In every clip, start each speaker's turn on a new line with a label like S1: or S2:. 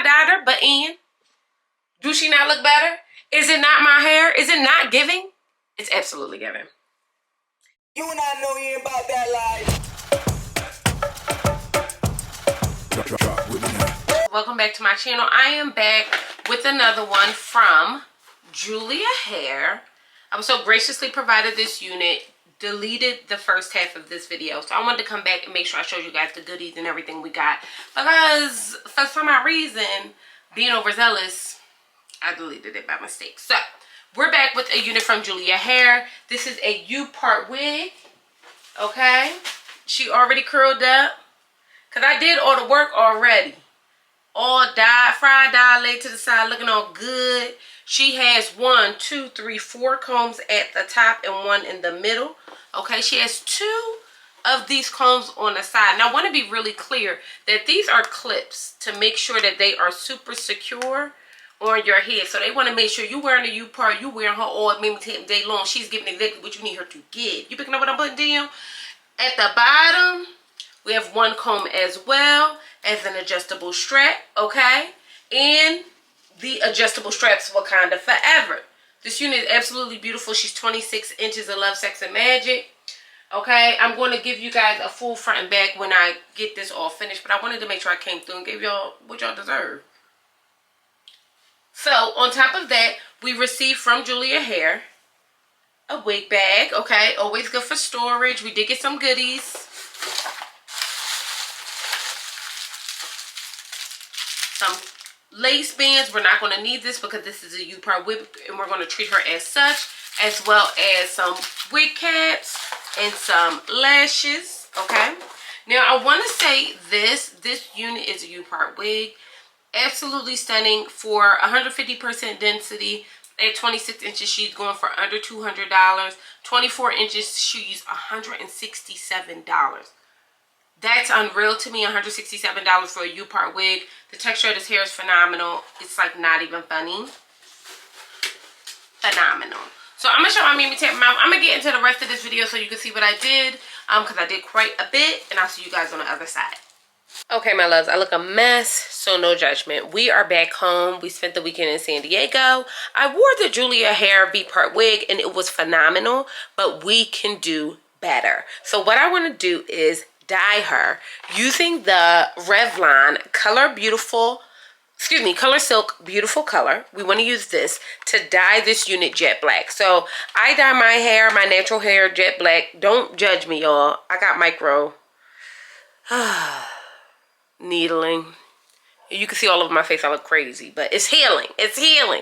S1: dyed her, but do she not look better? Is it not my hair? Is it not giving? It's absolutely giving.
S2: You and I know you ain't about that life.
S1: Welcome back to my channel. I am back with another one from JuliaHair. I was so graciously provided this unit, deleted the first half of this video. So I wanted to come back and make sure I showed you guys the goodies and everything we got. Because for some odd reason, being overzealous, I deleted it by mistake. So we're back with a unit from JuliaHair. This is a U-part wig. Okay. She already curled up. Because I did all the work already. All dyed, fried dye, laid to the side, looking all good. She has 1, 2, 3, 4 combs at the top and 1 in the middle. Okay, she has 2 of these combs on the side. Now I want to be really clear that these are clips to make sure that they are super secure on your head. So they want to make sure you wearing a U-part, you wearing her all maybe day long. She's giving exactly what you need her to get. You picking up what I'm putting down? At the bottom, we have 1 comb as well as an adjustable strap, okay? And the adjustable straps will kind of forever. This unit is absolutely beautiful. She's 26 inches of Love, Sex, and Magic. Okay, I'm going to give you guys a full front and back when I get this all finished. But I wanted to make sure I came through and gave y'all what y'all deserve. So, on top of that, we received from JuliaHair a wig bag. Okay, always good for storage. We did get some goodies. Some lace bands. We're not going to need this because this is a U-part wig and we're going to treat her as such, as well as some wig caps and some lashes. Okay, now I want to say this unit is a U-part wig, absolutely stunning. For 150% density at 26 inches, she's going for under $200. 24 inches, she's $167. That's unreal to me. $167 for a U-part wig. The texture of this hair is phenomenal. It's like not even funny. Phenomenal. So I'm going to show my Mimi Tape mouth. I'm going to get into the rest of this video so you can see what I did. Because I did quite a bit. And I'll see you guys on the other side. Okay, my loves. I look a mess. So no judgment. We are back home. We spent the weekend in San Diego. I wore the JuliaHair V-part wig. And it was phenomenal. But we can do better. So what I want to do is dye her using the Revlon Color Silk Beautiful Color. We want to use this to dye this unit jet black. So I dye my hair, my natural hair, jet black. Don't judge me, y'all. I got micro needling. You can see all over my face. I look crazy, but it's healing. It's healing.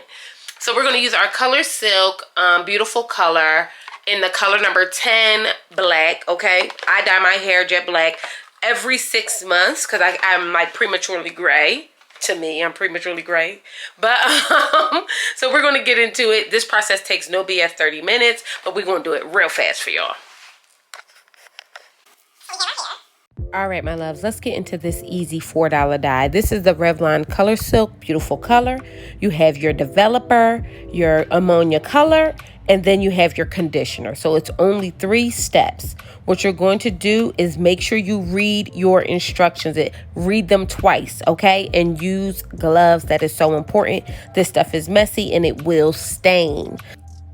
S1: So we're going to use our Color Silk Beautiful Color in the color number 10 black. Okay, I dye my hair jet black every 6 months because I'm like prematurely gray. To me, I'm prematurely gray. But so we're going to get into it. This process takes no BS 30 minutes, but we're going to do it real fast for y'all. All right, my loves, let's get into this easy $4 dye. This is the Revlon Color Silk Beautiful Color. You have your developer, your ammonia color, and then you have your conditioner. So it's only 3 steps. What you're going to do is make sure you read your instructions. Read them twice, okay? And use gloves. That is so important. This stuff is messy and it will stain.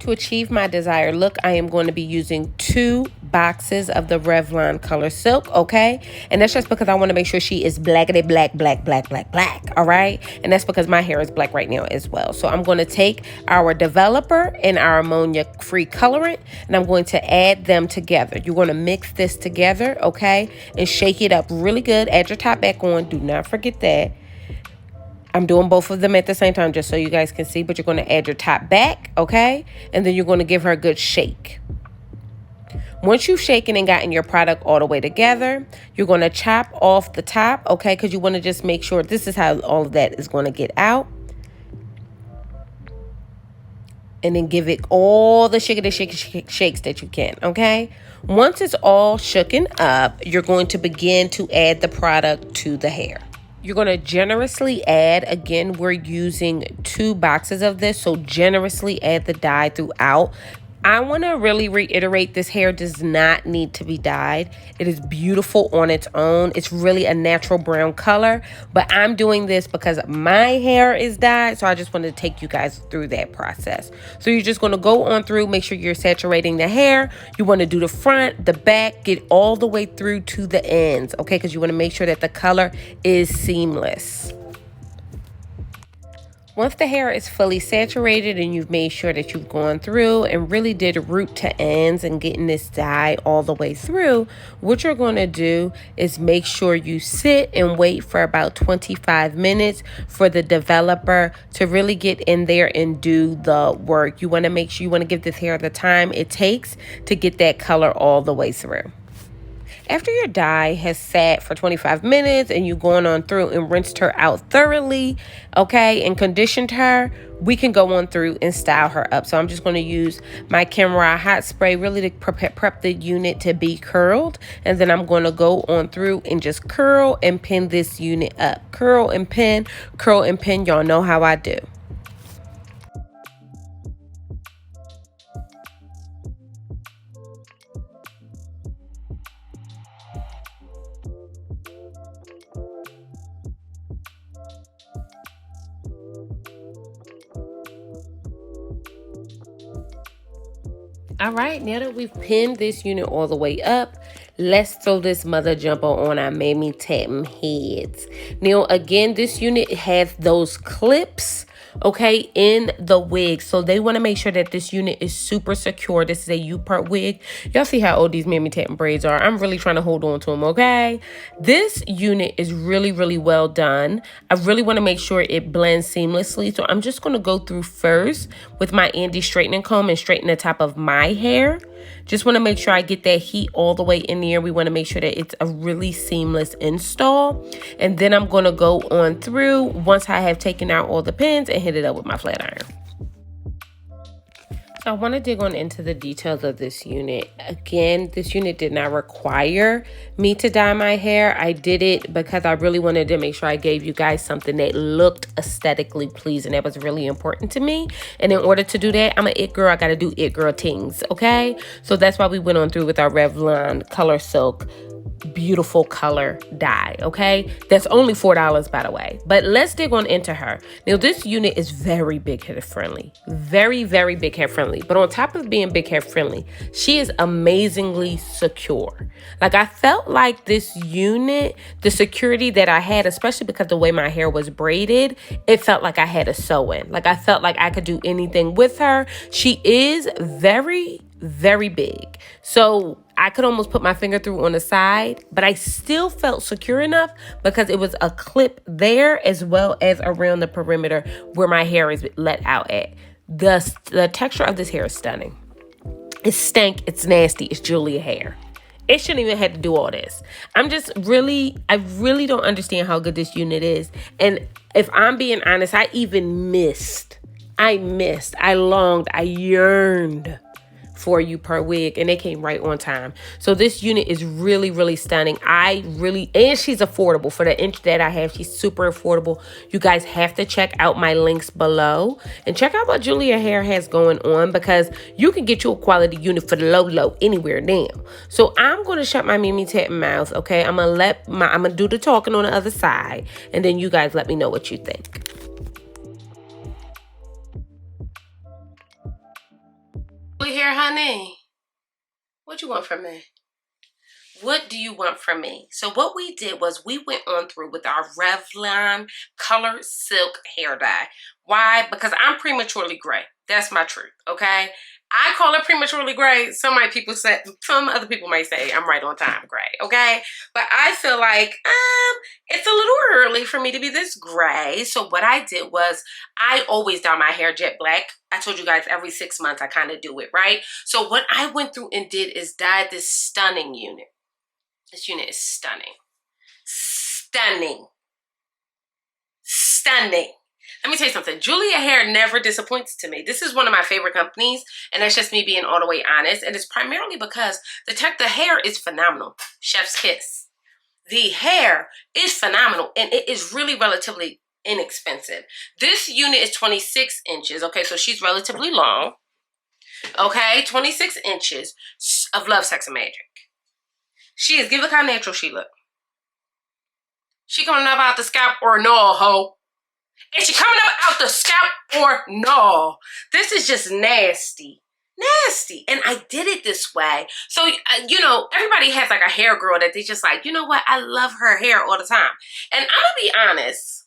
S1: To achieve my desired look, I am going to be using 2 boxes of the Revlon Color Silk, okay? And that's just because I want to make sure she is blackity black, all right? And that's because my hair is black right now as well. So I'm going to take our developer and our ammonia-free colorant, and I'm going to add them together. You're going to mix this together, okay? And shake it up really good. Add your top back on. Do not forget that. I'm doing both of them at the same time just so you guys can see, but you're going to add your top back, okay? And then you're going to give her a good shake. Once you've shaken and gotten your product all the way together, you're going to chop off the top, okay? Because you want to just make sure this is how all of that is going to get out. And then give it all the shakes that you can, okay? Once it's all shooken up, you're going to begin to add the product to the hair. You're going to generously add, again, we're using 2 boxes of this, so generously add the dye throughout. I want to really reiterate, this hair does not need to be dyed. It is beautiful on its own. It's really a natural brown color, but I'm doing this because my hair is dyed, so I just wanted to take you guys through that process. So you're just going to go on through, make sure you're saturating the hair. You want to do the front, the back, get all the way through to the ends, okay? Because you want to make sure that the color is seamless. Once the hair is fully saturated and you've made sure that you've gone through and really did root to ends and getting this dye all the way through, what you're going to do is make sure you sit and wait for about 25 minutes for the developer to really get in there and do the work. You want to make sure you want to give this hair the time it takes to get that color all the way through. After your dye has sat for 25 minutes and you've gone on through and rinsed her out thoroughly, okay, and conditioned her, we can go on through and style her up. So I'm just going to use my Camera hot spray really to prep the unit to be curled. And then I'm going to go on through and just curl and pin this unit up. Curl and pin, curl and pin. Y'all know how I do. All right, now that we've pinned this unit all the way up, let's throw this mother jumper on our Mammy Tatum heads. Now, again, this unit has those clips, okay, in the wig. So they want to make sure that this unit is super secure. This is a U-part wig. Y'all see how old these Mammy Tatum braids are. I'm really trying to hold on to them, okay? This unit is really, really well done. I really want to make sure it blends seamlessly. So I'm just going to go through first with my Andy straightening comb and straighten the top of my hair. Just want to make sure I get that heat all the way in there. We want to make sure that it's a really seamless install. And then I'm going to go on through once I have taken out all the pins and hit it up with my flat iron. So I want to dig on into the details of this unit. Again, this unit did not require me to dye my hair. I did it because I really wanted to make sure I gave you guys something that looked aesthetically pleasing. That was really important to me. And in order to do that, I'm an it girl. I got to do it girl things, okay? So that's why we went on through with our Revlon Color Silk beautiful color dye, okay? That's only $4, by the way. But let's dig on into her. Now, this unit is very big head friendly. Very, very big head friendly. But on top of being big head friendly, she is amazingly secure. Like, I felt like this unit, the security that I had, especially because the way my hair was braided, it felt like I had a sew-in. Like, I felt like I could do anything with her. She is very, very big. So I could almost put my finger through on the side, but I still felt secure enough because it was a clip there as well as around the perimeter where my hair is let out at. The texture of this hair is stunning. It's stank, it's nasty, it's JuliaHair. It shouldn't even have to do all this. I really don't understand how good this unit is. And if I'm being honest, I longed, I yearned for you per wig, and they came right on time. So this unit is really, really stunning. And she's affordable for the inch that I have. She's super affordable. You guys have to check out my links below and check out what JuliaHair has going on, because you can get you a quality unit for the low anywhere now. So I'm going to shut my Mimi Tatum mouth, okay? I'm gonna do the talking on the other side, and then you guys let me know what you think. Here, honey, what you want from me? What do you want from me? So what we did was we went on through with our Revlon Color Silk hair dye. Why? Because I'm prematurely gray. That's my truth, okay? I call it prematurely gray. Some other people might say I'm right on time gray, okay? But I feel like it's a little early for me to be this gray. So what I did was I always dye my hair jet black. I told you guys every 6 months I kind of do it, right? So what I went through and did is dye this stunning unit. This unit is stunning. Stunning. Stunning. Let me tell you something. JuliaHair never disappoints to me. This is one of my favorite companies, and that's just me being all the way honest. And it's primarily because the hair is phenomenal. Chef's kiss. The hair is phenomenal, and it is really relatively inexpensive. This unit is 26 inches. Okay, so she's relatively long. Okay, 26 inches of Love, Sex, and Magic. She is, look how natural she look. She coming up out the scalp or no, ho? Is she coming up out the scalp or no? This is just nasty. Nasty. And I did it this way. So, you know, everybody has like a hair girl that they just like, you know what? I love her hair all the time. And I'm going to be honest.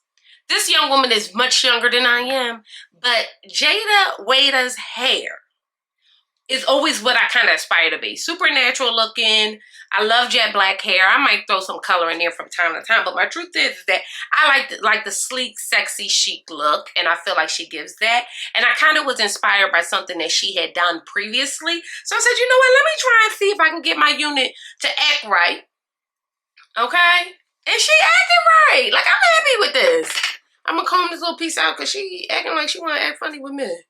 S1: This young woman is much younger than I am. But Jada Waita's hair is always what I kind of aspire to be. Super natural looking. I love jet black hair. I might throw some color in there from time to time. But my truth is that I like the sleek, sexy, chic look. And I feel like she gives that. And I kind of was inspired by something that she had done previously. So I said, you know what? Let me try and see if I can get my unit to act right. Okay? And she acting right. Like, I'm happy with this. I'm going to comb this little piece out because she acting like she want to act funny with me.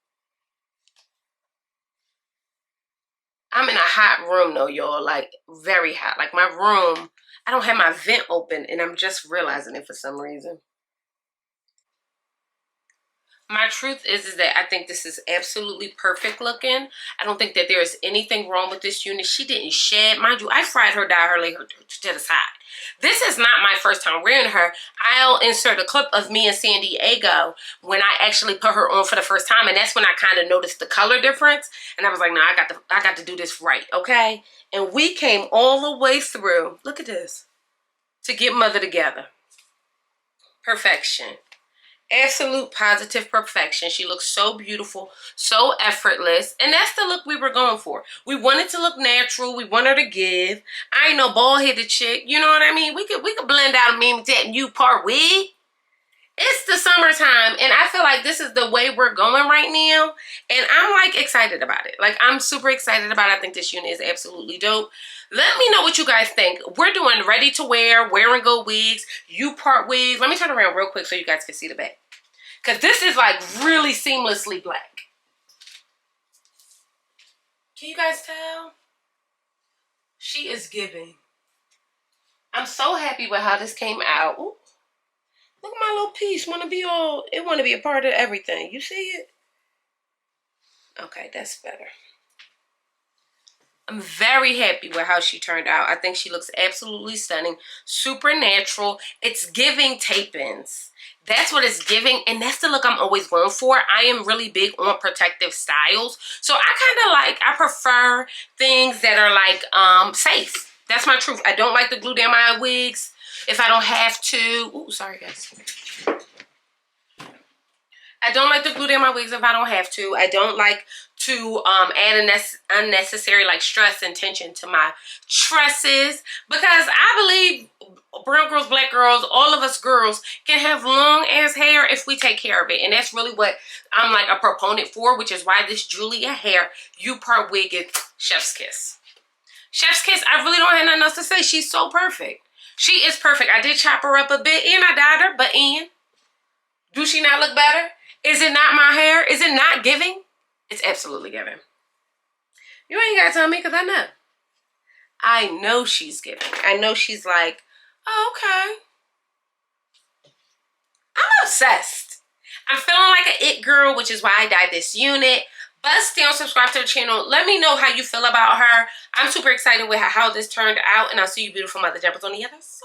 S1: I'm in a hot room though, y'all, like very hot. Like my room, I don't have my vent open and I'm just realizing it for some reason. My truth is that I think this is absolutely perfect looking. I don't think that there is anything wrong with this unit. She didn't shed. Mind you, I fried her, dyed her, laid her to the side. This is not my first time wearing her. I'll insert a clip of me in San Diego when I actually put her on for the first time. And that's when I kind of noticed the color difference. And I was like, no, I got to do this right, okay? And we came all the way through. Look at this. To get mother together. Perfection. Absolute positive perfection. She looks so beautiful, so effortless, and that's the look we were going for. We wanted to look natural. We want her to give. I ain't no bald-headed chick. You know what I mean? We could blend out a meme that you part wig. It's the summertime, and I feel like this is the way we're going right now, and I'm like excited about it. Like I'm super excited about it. I think this unit is absolutely dope. Let me know what you guys think. We're doing ready to wear and go wigs, you part wigs. Let me turn around real quick so you guys can see the back. Because this is like really seamlessly black. Can you guys tell? She is giving. I'm so happy with how this came out. Ooh. Look at my little piece. Want to be a part of everything. You see it? Okay, that's better. I'm very happy with how she turned out. I think she looks absolutely stunning. Super natural. It's giving tape-ins. That's what it's giving, and that's the look I'm always going for. I am really big on protective styles. So I prefer things that are like safe. That's my truth. I don't like to glue down my wigs if I don't have to. Ooh, sorry guys. I don't like to glue down my wigs if I don't have to. I don't like to add unnecessary like stress and tension to my tresses, because I believe brown girls, black girls, all of us girls can have long ass hair if we take care of it. And that's really what I'm like a proponent for, which is why this JuliaHair U-part wig is chef's kiss. Chef's kiss. I really don't have nothing else to say. She's so perfect. She is perfect. I did chop her up a bit and I dyed her, but do she not look better? Is it not my hair? Is it not giving? It's absolutely giving. You ain't got to tell me because I know. I know she's giving. I know she's like, oh, okay. I'm obsessed. I'm feeling like an it girl, which is why I dyed this unit. Bust down, subscribe to the channel. Let me know how you feel about her. I'm super excited with how this turned out. And I'll see you beautiful mother jumpers on the other side.